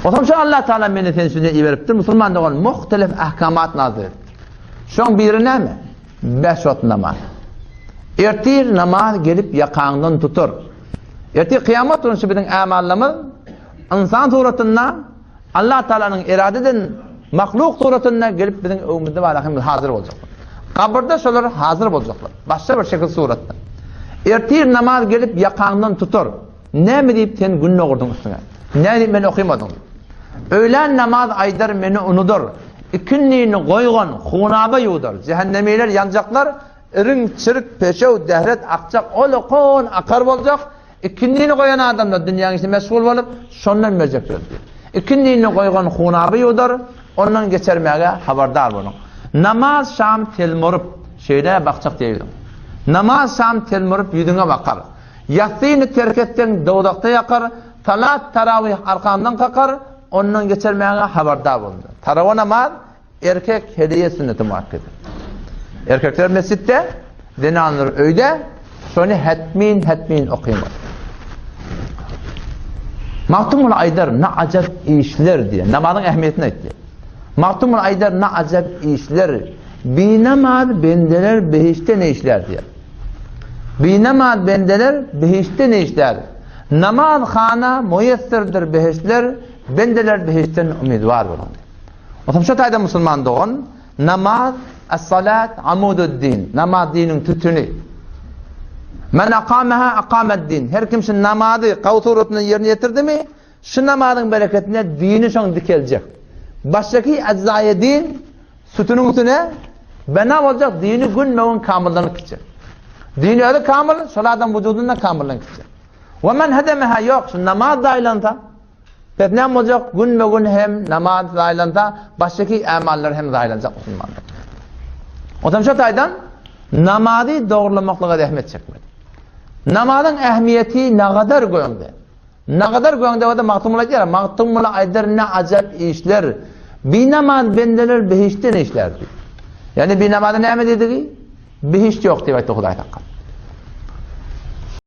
Otam şu Allah Teala meni tensine iberipdir. Musulman doğan muhtelif ahkamat nazır ettir. Şoň biri näme? 5 wagt namaz. Ertir namaz gelip yakağından tutur. Ertir kıyamet günü bizim amallarımız insan suratında Allah Teala'nın iradeden mahluk suratında gelip bizim ömrümüzde valahimiz hazır olacaklar. Kabirde şolar hazır olacaklar. Başka bir şekilde suratda. Ertir namaz gelip yakağından tutur. Ne deyip sen gününü okurdun üstüne? Ne deyip beni okuyamadın? Öğlen namaz aydar beni unudur. İkinliğini koygun, hunaba yudur. Cehennemiler yanacaklar. Irin, çırık, peşev, dehret, akacak, olukun, akar olacak. İkinliğini koyan adamlar dünyanın içinde meşgul olup, sondan verecek diyor. İkinliğini koygun, hunaba yudur. Ondan geçermeye haberdar bulun. Namaz şam telmorup, şeyde bakacak diyelim. Namaz şam telmorup yüzüne bakar. Yatsını terk etsen doğdakta yakar. Talat, taravih arkamdan kakar. Ondan geçermeye haberdar bulundu. Taravih namaz, erkek hediye sünneti muhakkedir. Erkekler mescitte, dini anılır öyde, sonra hetmin okuyun. Maktumul Aydar ne acayip işler diye, namazın ehemmiyetini etti. Maktumul Aydar ne acayip işler, binamaz bendeler behişte ne işler diye. Binamaz bendeler behişte ne işler. Namaz khana müyesserdir behişler, bendeler behişten umidvar bulundu. O zaman şu tayda Müslüman doğun, namaz, as-salat, amudu'd-din, namaz dinin tütünü. Men akamaha akamed-din. Her kimse namazı kavsuratını yerine getirdi mi, şu namazın bereketine dini şon dikelecek. Baştaki eczaya din, sütunun üstüne, bena olacak, dini gün mevun kamillanıp gidecek. Dini öyle kamil, salatın vücudundan kamillanıp gidecek. Ve men hedemeha yok, şu namaz dailanta, petnem olacak, gün mevun hem namaz dailanta, baştaki ameller hem dailanacak Müslümanlar. O zaman şu taydan, namazı doğrulamaklığa ehemmiyet çekmedi. Namazın ehemmiyeti ne kadar koyundu? Ne kadar koyundu o da maktumula diyor. Maktumula aydar ne acayip işler. Bir namaz bendeler behişte ne işlerdi? Yani bir namazda ne emredildi? Behişt yok diye Huday Hakkı.